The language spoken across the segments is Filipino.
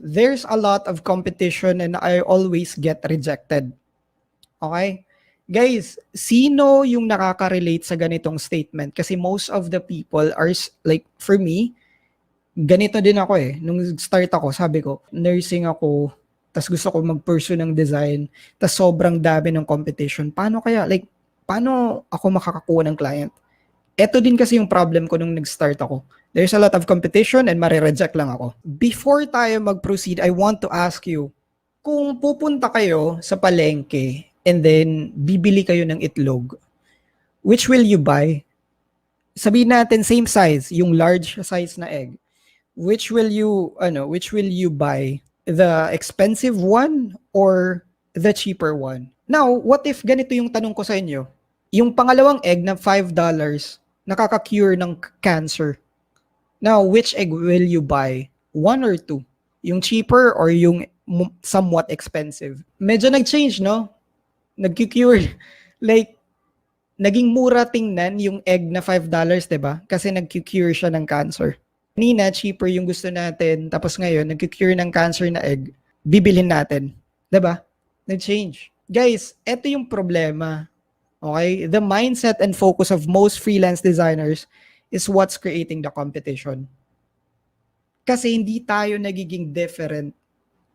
there's a lot of competition and I always get rejected. Okay? Guys, sino yung nakaka-relate sa ganitong statement? Kasi most of the people are like, for me, ganito din ako eh. Nung start ako, sabi ko, nursing ako, tas gusto ko mag-pursue ng design, tas sobrang dami ng competition. Paano kaya? Like, paano ako makakakuha ng client? Ito din kasi yung problem ko nung nag-start ako. There's a lot of competition and marireject lang ako. Before tayo mag-proceed, I want to ask you, kung pupunta kayo sa palengke and then bibili kayo ng itlog, which will you buy? Sabihin natin same size, yung large size na egg. Which will you buy? The expensive one or the cheaper one? Now, what if ganito yung tanong ko sa inyo? Yung pangalawang egg na $5, nakaka-cure ng cancer. Now, which egg will you buy? One or two? Yung cheaper or yung somewhat expensive? Medyo nag-change, no? Nag-cure. Like, naging mura tingnan yung egg na $5, diba? Kasi nag-cure siya ng cancer. Kanina, cheaper yung gusto natin. Tapos ngayon, nag-cure ng cancer na egg. Bibilhin natin. Diba? Nag-change. Guys, eto yung problema. Okay? The mindset and focus of most freelance designers is what's creating the competition. Kasi hindi tayo nagiging different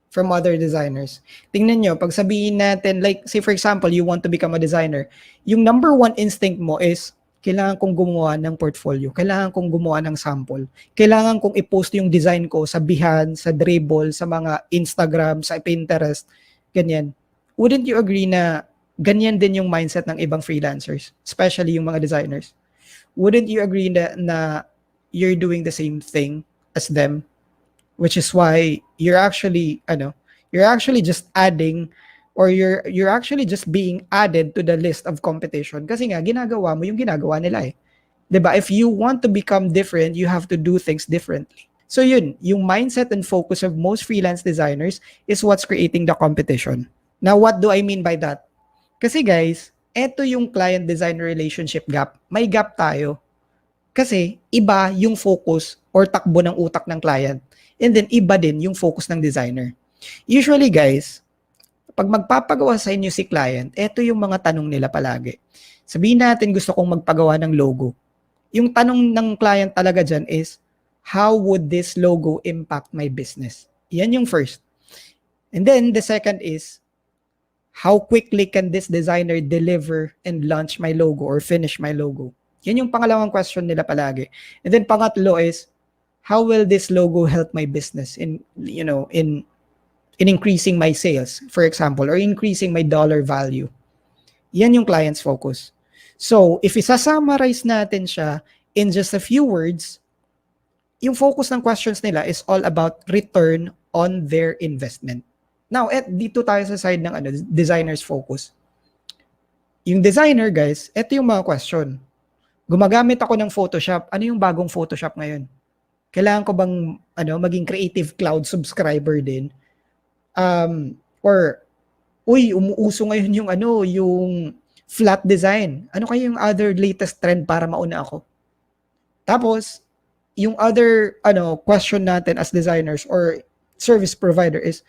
from other designers. Tingnan nyo, pag sabihin natin, like, say for example, you want to become a designer, yung number one instinct mo is, kailangan kong gumawa ng portfolio, kailangan kong gumawa ng sample, kailangan kong i-post yung design ko sa Behance, sa Dribble, sa mga Instagram, sa Pinterest, ganyan. Wouldn't you agree na ganyan din yung mindset ng ibang freelancers, especially yung mga designers? Wouldn't you agree na you're doing the same thing as them? Which is why you're actually just adding, or you're actually just being added to the list of competition kasi nga ginagawa mo yung ginagawa nila eh. 'Di ba? If you want to become different, you have to do things differently. So yun, yung mindset and focus of most freelance designers is what's creating the competition. Now, what do I mean by that? Kasi guys, eto yung client-designer relationship gap. May gap tayo. Kasi iba yung focus or takbo ng utak ng client. And then iba din yung focus ng designer. Usually guys, pag magpapagawa sa inyo si client, eto yung mga tanong nila palagi. Sabihin natin gusto kong magpagawa ng logo. Yung tanong ng client talaga dyan is, how would this logo impact my business? Yan yung first. And then the second is, how quickly can this designer deliver and launch my logo or finish my logo? Yan yung pangalawang question nila palagi. And then pangatlo is, how will this logo help my business in increasing my sales, for example, or increasing my dollar value? Yan yung client's focus. So, if isa-summarize natin siya in just a few words, yung focus ng questions nila is all about return on their investment. Now, dito tayo sa side ng designer's focus. Yung designer, guys, ito yung mga question. Gumagamit ako ng Photoshop. Ano yung bagong Photoshop ngayon? Kailangan ko bang maging Creative Cloud subscriber din? Or umuuso ngayon yung flat design. Ano kaya yung other latest trend para mauna ako? Tapos, yung other question natin as designers or service provider is,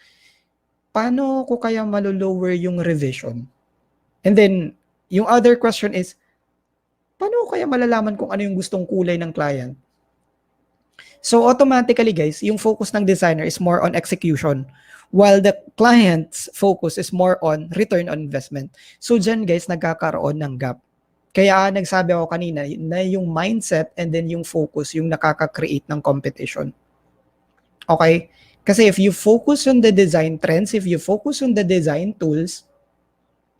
paano ko kaya malo-lower yung revision? And then, yung other question is, paano ko kaya malalaman kung ano yung gustong kulay ng client? So, automatically, guys, yung focus ng designer is more on execution, while the client's focus is more on return on investment. So, dyan, guys, nagkakaroon ng gap. Kaya nagsabi ako kanina na yung mindset and then yung focus yung nakaka-create ng competition. Okay? Kasi if you focus on the design trends, if you focus on the design tools,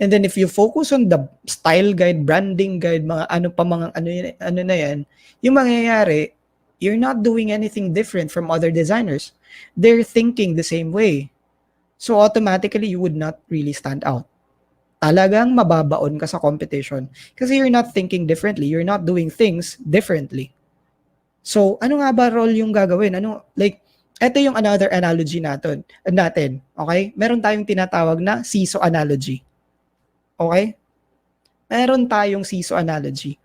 and then if you focus on the style guide, branding guide, mga ano na yan, yung mangyayari, you're not doing anything different from other designers. They're thinking the same way. So automatically, you would not really stand out. Talagang mababaon ka sa competition. Kasi you're not thinking differently. You're not doing things differently. So ano nga ba role yung gagawin? Ito yung another analogy natin. Okay? Meron tayong tinatawag na Seesaw analogy. Okay? Meron tayong Seesaw analogy.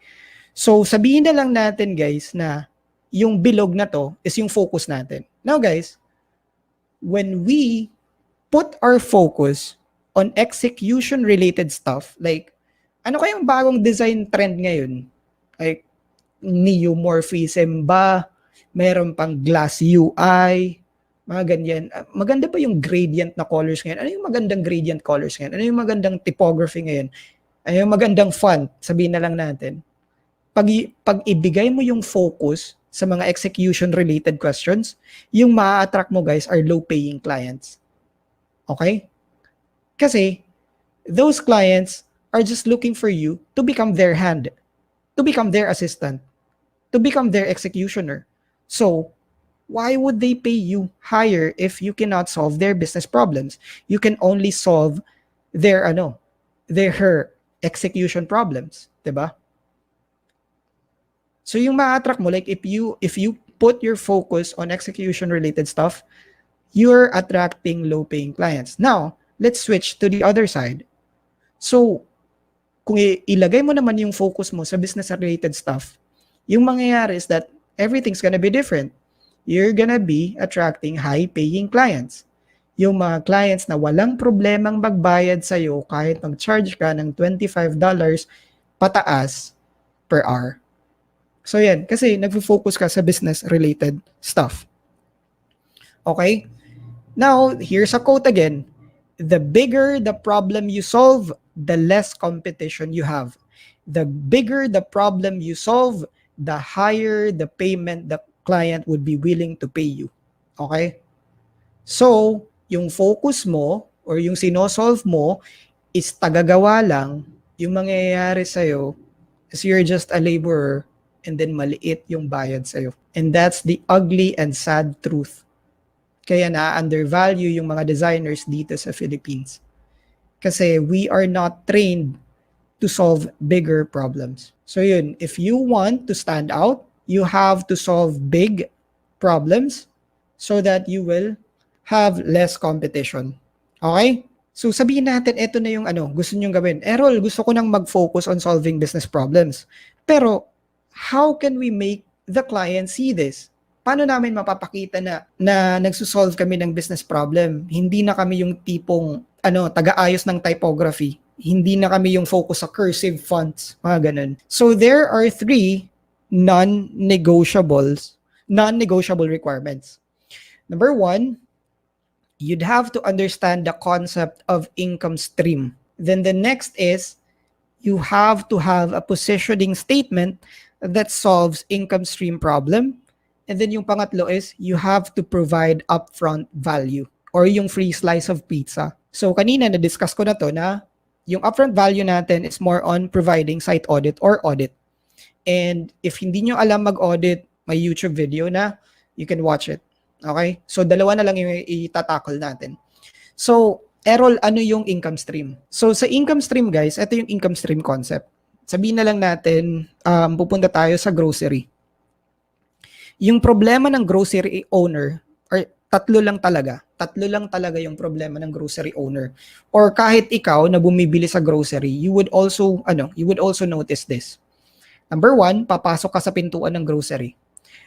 So, sabihin na lang natin, guys, na yung bilog na to is yung focus natin. Now, guys, when we put our focus on execution-related stuff, like, ano kayang bagong design trend ngayon? Like, neomorphism ba? Meron pang glass UI, mga ganyan. Maganda ba yung gradient na colors ngayon? Ano yung magandang gradient colors ngayon? Ano yung magandang typography ngayon? Ano yung magandang font? Sabihin na lang natin. Pag ibigay mo yung focus sa mga execution-related questions, yung ma-attract mo guys are low-paying clients. Okay? Kasi those clients are just looking for you to become their hand, to become their assistant, to become their executioner. So, why would they pay you higher if you cannot solve their business problems? You can only solve their her execution problems, 'di ba? So yung ma-attract mo, like if you put your focus on execution related stuff, you're attracting low paying clients. Now, let's switch to the other side. So, kung ilagay mo naman yung focus mo sa business related stuff, yung mangyayari is that everything's gonna be different. You're gonna be attracting high paying clients. Yung mga clients na walang problemang magbayad sa'yo kahit mag-charge ka ng $25 pataas per hour. So yan, kasi nagfo-focus ka sa business-related stuff. Okay? Now, here's a quote again. The bigger the problem you solve, the less competition you have. The bigger the problem you solve, the higher the payment the client would be willing to pay you. Okay? So, yung focus mo or yung sinosolve mo is tagagawa lang, yung mangyayari sa'yo is you're just a laborer and then maliit yung bayad sa'yo. And that's the ugly and sad truth. Kaya na-undervalue yung mga designers dito sa Philippines. Kasi we are not trained to solve bigger problems. So yun, if you want to stand out, you have to solve big problems so that you will have less competition. Okay? So sabihin natin, ito na yung gusto nyong gawin. Errol, gusto ko nang mag-focus on solving business problems. Pero, how can we make the client see this? Paano namin mapapakita na nagsusolve kami ng business problem? Hindi na kami yung tipong taga-ayos ng typography. Hindi na kami yung focus sa cursive fonts, mga ganun. So there are 3 non-negotiable requirements. Number 1, you'd have to understand the concept of income stream. Then the next is you have to have a positioning statement that solves income stream problem. And then yung pangatlo is you have to provide upfront value or yung free slice of pizza. So kanina na-discuss ko na to na yung upfront value natin is more on providing site audit or audit. And if hindi nyo alam mag-audit, may YouTube video na you can watch it. Okay? So dalawa na lang yung itatakol natin. So Errol, ano yung income stream? So sa income stream guys, ito yung income stream concept. Sabihin na lang natin, pupunta tayo sa grocery. Yung problema ng grocery owner, or tatlo lang talaga yung problema ng grocery owner. Or kahit ikaw na bumibili sa grocery, you would also notice this. Number 1, papasok ka sa pintuan ng grocery.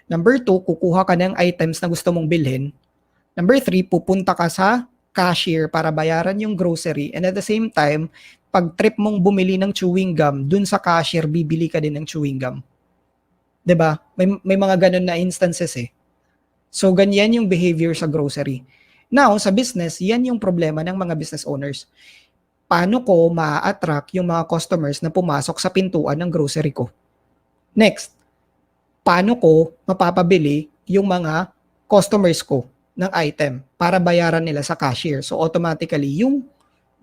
Number 2, kukuha ka ng items na gusto mong bilhin. Number 3, pupunta ka sa cashier para bayaran yung grocery. And at the same time, pag trip mong bumili ng chewing gum, dun sa cashier, bibili ka din ng chewing gum. 'Di ba? May mga ganun na instances eh. So, ganyan yung behavior sa grocery. Now, sa business, yan yung problema ng mga business owners. Paano ko ma-attract yung mga customers na pumasok sa pintuan ng grocery ko? Next, paano ko mapapabili yung mga customers ko ng item para bayaran nila sa cashier? So, automatically, yung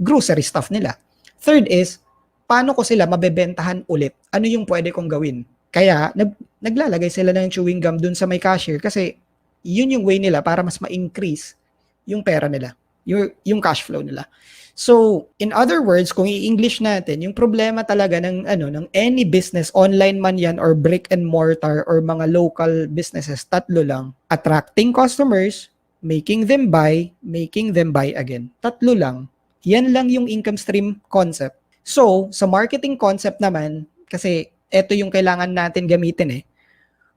grocery stuff nila. Third is, paano ko sila mabebentahan ulit? Ano yung pwede kong gawin? Kaya, naglalagay sila ng chewing gum dun sa may cashier kasi yun yung way nila para mas ma-increase yung pera nila, yung cash flow nila. So, in other words, kung i-English natin, yung problema talaga ng any business, online man yan or brick and mortar or mga local businesses, tatlo lang. Attracting customers, making them buy again. Tatlo lang. Yan lang yung income stream concept. So, sa marketing concept naman, kasi ito yung kailangan natin gamitin eh.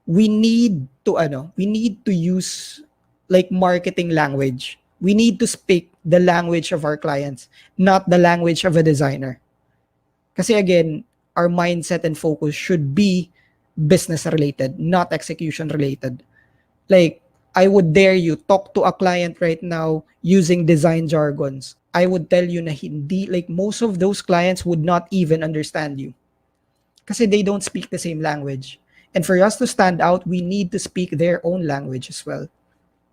We need to use like marketing language. We need to speak the language of our clients, not the language of a designer. Kasi again, our mindset and focus should be business related, not execution related. Like, I would dare you talk to a client right now using design jargons. I would tell you na hindi, like most of those clients would not even understand you. Kasi they don't speak the same language. And for us to stand out, we need to speak their own language as well.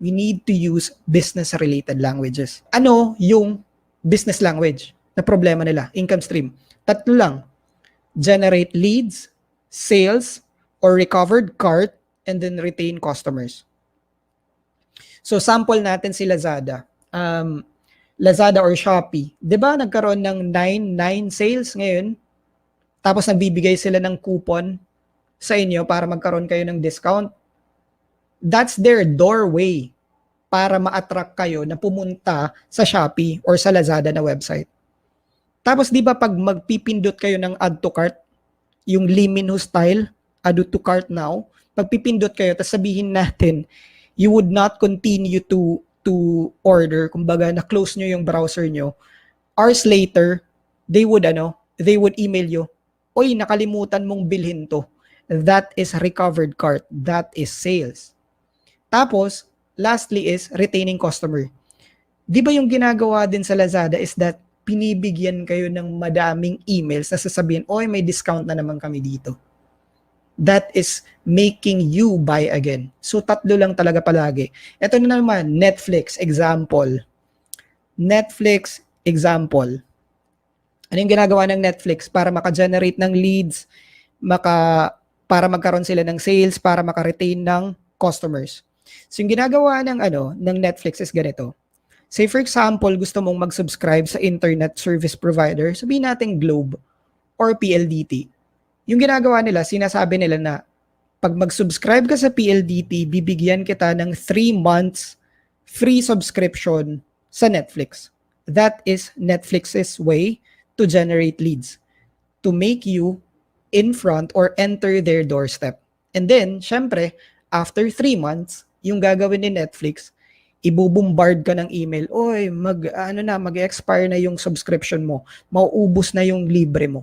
We need to use business-related languages. Ano yung business language na problema nila? Income stream. Tatlo lang. Generate leads, sales, or recovered cart, and then retain customers. So sample natin si Lazada. Lazada or Shopee. 'Di ba nagkaroon ng 9 sales ngayon? Tapos nagbibigay sila ng coupon sa inyo para magkaroon kayo ng discount. That's their doorway para ma-attract kayo na pumunta sa Shopee or sa Lazada na website. Tapos di ba pag magpipindot kayo ng add to cart, yung Limino style, add to cart now, pagpipindot kayo, tapos sabihin natin, you would not continue to order, kumbaga na-close nyo yung browser nyo, hours later, they would email you, oy, nakalimutan mong bilhin to. That is recovered cart. That is sales. Tapos, lastly is retaining customer. Di ba yung ginagawa din sa Lazada is that pinibigyan kayo ng madaming emails na sasabihin, oy, may discount na naman kami dito. That is making you buy again. So, tatlo lang talaga palagi. Ito na naman, Netflix, example. Netflix, example. Ano yung ginagawa ng Netflix para maka-generate ng leads, para magkaroon sila ng sales, para maka-retain ng customers. So, yung ginagawa ng Netflix is ganito. Say for example, gusto mong mag-subscribe sa internet service provider, sabihin natin Globe or PLDT. Yung ginagawa nila, sinasabi nila na pag mag-subscribe ka sa PLDT, bibigyan kita ng 3 months free subscription sa Netflix. That is Netflix's way to generate leads, to make you in front or enter their doorstep. And then, syempre, after 3 months, yung gagawin ni Netflix, ibubombard ka ng email, oy, mag-expire na yung subscription mo, mauubos na yung libre mo.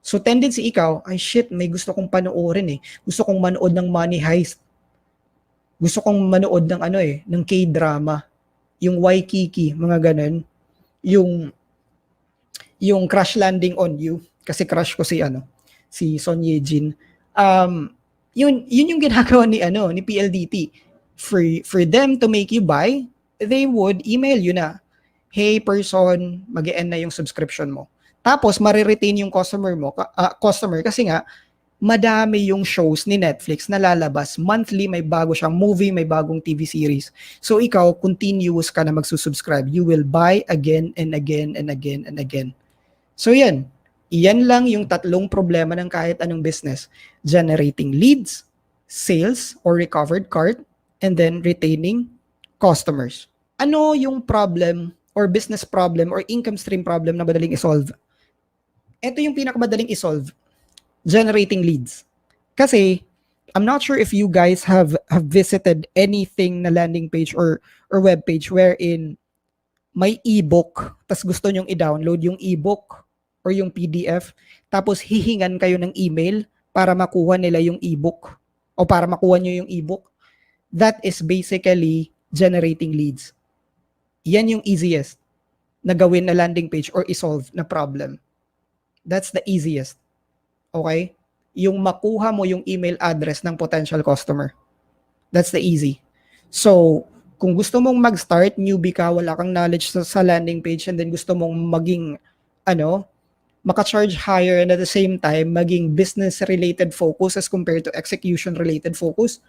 So tendency ikaw, ay shit, may gusto kong panoorin eh. Gusto kong manood ng Money Heist. Gusto kong manood ng ng K-drama, yung Waikiki, mga ganun. Yung Crash Landing on You, kasi crush ko si Son Ye-jin. Yun yung ginagawa ni PLDT. For them to make you buy, they would email you na, hey person, mag-e-end na yung subscription mo. Tapos mariretain yung customer kasi nga madami yung shows ni Netflix na lalabas. Monthly may bago siyang movie, may bagong TV series. So ikaw, continuous ka na magsusubscribe. You will buy again and again and again and again. So yan lang yung tatlong problema ng kahit anong business. Generating leads, sales or recovered cart, and then retaining customers. Ano yung problem or business problem or income stream problem na madaling isolve? Ito yung pinakamadaling isolve. Generating leads. Kasi, I'm not sure if you guys have visited anything na landing page or web page wherein may ebook, tas gusto nyong i-download yung ebook or yung PDF, tapos hihingan kayo ng email para makuha nila yung ebook o para makuha nyo yung ebook. That is basically generating leads. Yan yung easiest na gawin na landing page or isolve na problem. That's the easiest. Okay? Yung makuha mo yung email address ng potential customer. That's the easy. So, kung gusto mong mag-start, newbie ka, wala kang knowledge sa landing page, and then gusto mong maging, maka-charge higher and at the same time, maging business-related focus as compared to execution-related focus,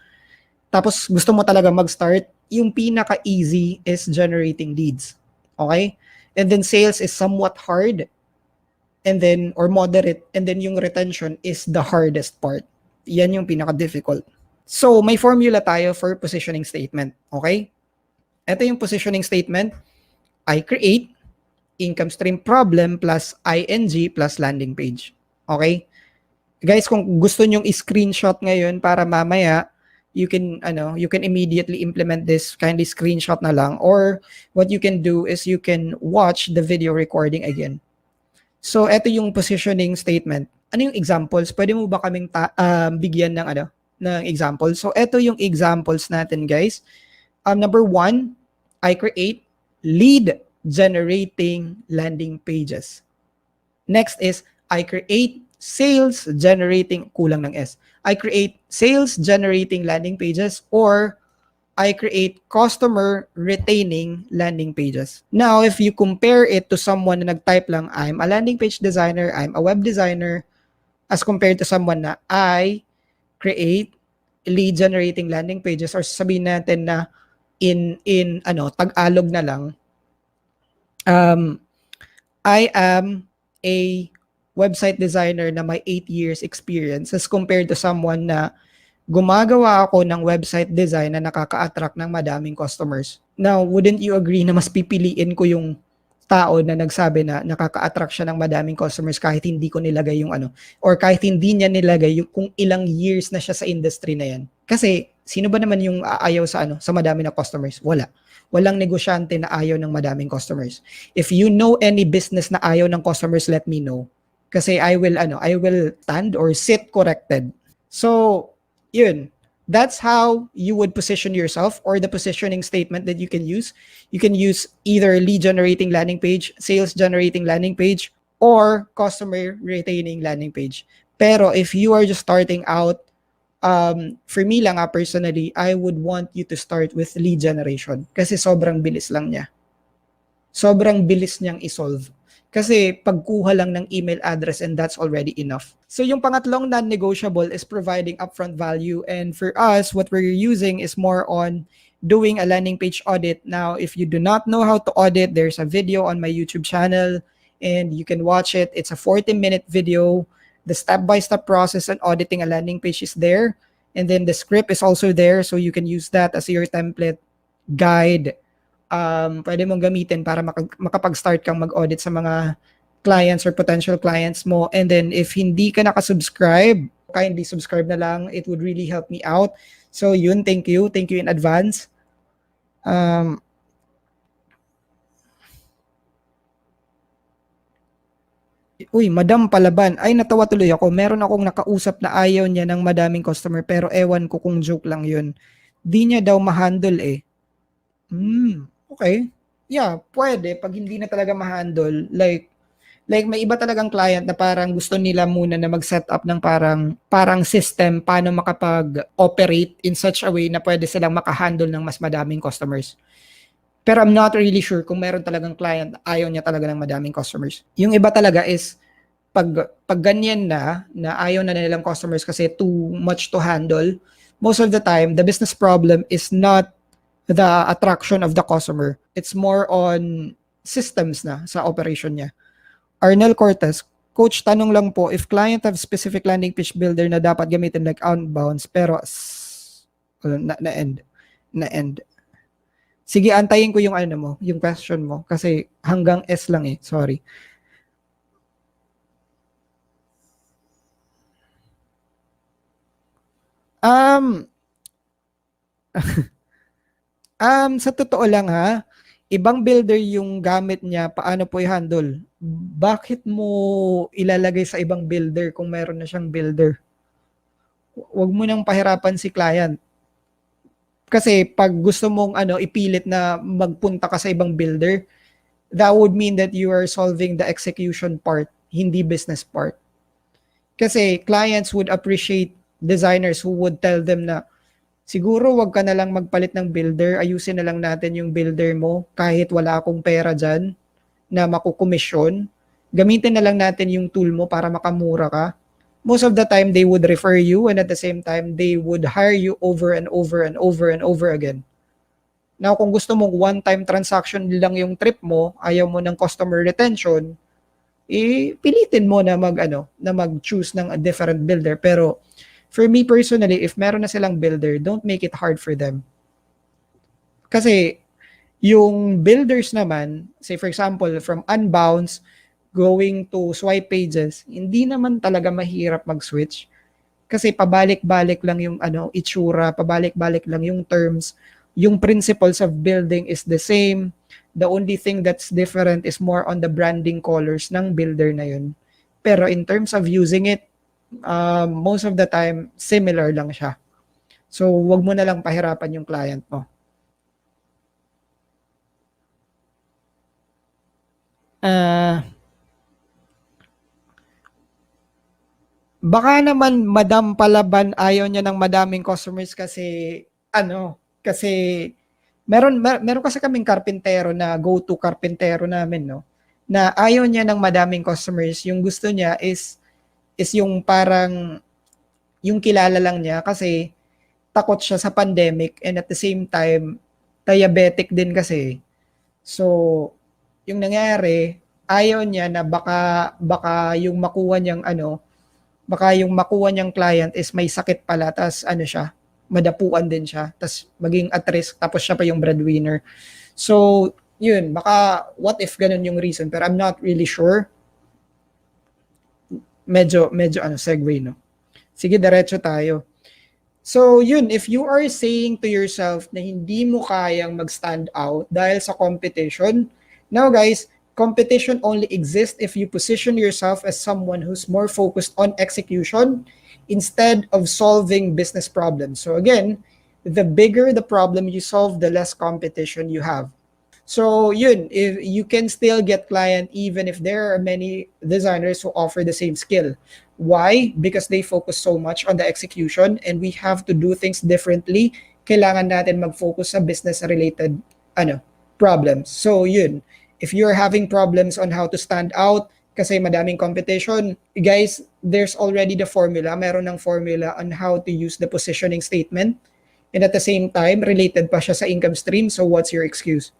tapos gusto mo talaga mag-start, yung pinaka-easy is generating leads. Okay? And then sales is somewhat hard, and then, or moderate, and then yung retention is the hardest part. Yan yung pinaka-difficult. So, may formula tayo for positioning statement. Okay? Ito yung positioning statement. I create income stream problem plus ing plus landing page. Okay? Guys, kung gusto nyong i-screenshot ngayon para mamaya, you can immediately implement this, kindly screenshot na lang, or what you can do is you can watch the video recording again. So ito yung positioning statement. Ano yung examples? Pwede mo ba kaming bigyan ng ng example? So ito yung examples natin, guys. Number 1, I create lead generating landing pages. Next is I create sales generating, kulang ng S. I create sales generating landing pages, or I create customer retaining landing pages. Now, if you compare it to someone na nag-type lang, I'm a landing page designer, I'm a web designer, as compared to someone na I create lead generating landing pages, or sabihin natin na in Tagalog na lang, I am a website designer na may 8 years experience, as compared to someone na gumagawa ako ng website design na nakaka-attract ng madaming customers. Now, wouldn't you agree na mas pipiliin ko yung tao na nagsabi na nakaka-attract siya ng madaming customers kahit hindi ko nilagay yung or kahit hindi niya nilagay yung kung ilang years na siya sa industry na yan? Kasi sino ba naman yung aayaw sa sa madami na customers? Wala. Walang negosyante na ayaw ng madaming customers. If you know any business na ayaw ng customers, let me know. Kasi I will stand or sit corrected. So, yun. That's how you would position yourself, or the positioning statement that you can use. You can use either lead generating landing page, sales generating landing page, or customer retaining landing page. Pero if you are just starting out, for me lang personally, I would want you to start with lead generation kasi sobrang bilis lang niya. Sobrang bilis niyang isolve. Kasi pagkuha lang ng email address and that's already enough. So yung pangatlong non-negotiable is providing upfront value, and for us, what we're using is more on doing a landing page audit. Now, if you do not know how to audit, there's a video on my YouTube channel and you can watch it. It's a 40-minute video. The step-by-step process on auditing a landing page is there, and then the script is also there, so you can use that as your template guide. Pwede mong gamitin para makapag-start kang mag-audit sa mga clients or potential clients mo. And then if hindi ka nakasubscribe, kindly subscribe na lang. It would really help me out. So yun, thank you in advance. Uy, Madam Palaban, ay natawa tuloy ako. Meron akong nakausap na ayaw niya ng madaming customer, pero ewan ko kung joke lang yun. Di niya daw ma-handle eh. Okay. Yeah, pwede pag hindi na talaga ma-handle. Like may iba talagang client na parang gusto nila muna na mag-set up ng parang system paano makapag-operate in such a way na pwede silang maka-handle ng mas madaming customers. Pero I'm not really sure kung meron talagang client ayaw niya talaga ng madaming customers. Yung iba talaga is pag ganyan na ayaw na nilang customers kasi too much to handle, most of the time the business problem is not the attraction of the customer. It's more on systems na sa operation niya. Arnel Cortez, Coach, tanong lang po, if client have specific landing page builder na dapat gamitin like outbounds, pero na-end. Sige, antayin ko yung yung question mo, kasi hanggang S lang eh, sorry. Sa totoo lang ha, ibang builder yung gamit niya, paano po i-handle? Bakit mo ilalagay sa ibang builder kung meron na siyang builder? Huwag mo nang pahirapan si client. Kasi pag gusto mong ipilit na magpunta ka sa ibang builder, that would mean that you are solving the execution part, hindi business part. Kasi clients would appreciate designers who would tell them na siguro wag ka na lang magpalit ng builder, ayusin na lang natin yung builder mo kahit wala akong pera dyan na makukomisyon. Gamitin na lang natin yung tool mo para makamura ka. Most of the time, they would refer you, and at the same time, they would hire you over and over and over and over again. Now, kung gusto mong one-time transaction lang yung trip mo, ayaw mo ng customer retention, pilitin mo na mag-choose ng a different builder. Pero for me personally, if meron na silang builder, don't make it hard for them. Kasi yung builders naman, say for example, from Unbounce going to Swipe Pages, hindi naman talaga mahirap mag-switch. Kasi pabalik-balik lang yung itsura, pabalik-balik lang yung terms, yung principles of building is the same. The only thing that's different is more on the branding colors ng builder na yun. Pero in terms of using it, most of the time, similar lang siya. So, wag mo na lang pahirapan yung client mo. Baka naman Madam Palaban ayaw niya ng madaming customers kasi kasi meron kasi kaming karpintero na go-to karpintero namin, no, na ayaw niya ng madaming customers. Yung gusto niya is yung parang yung kilala lang niya kasi takot siya sa pandemic and at the same time diabetic din kasi. So, yung nangyari, ayaw niya na baka yung makuha niyang client is may sakit pala, tas siya, madapuan din siya, tas maging at risk, tapos siya pa yung breadwinner. So, yun, baka what if ganun yung reason, pero I'm not really sure. Medyo segue, no? Sige, diretso tayo. So, yun, if you are saying to yourself na hindi mo kayang mag-stand out dahil sa competition, now guys, competition only exists if you position yourself as someone who's more focused on execution instead of solving business problems. So again, the bigger the problem you solve, the less competition you have. So yun, if you can still get client even if there are many designers who offer the same skill. Why? Because they focus so much on the execution and we have to do things differently. Kailangan natin mag-focus sa business-related problems. So yun, if you're having problems on how to stand out kasi madaming competition, guys, there's already the formula. Meron ng formula on how to use the positioning statement. And at the same time, related pa siya sa income stream. So what's your excuse?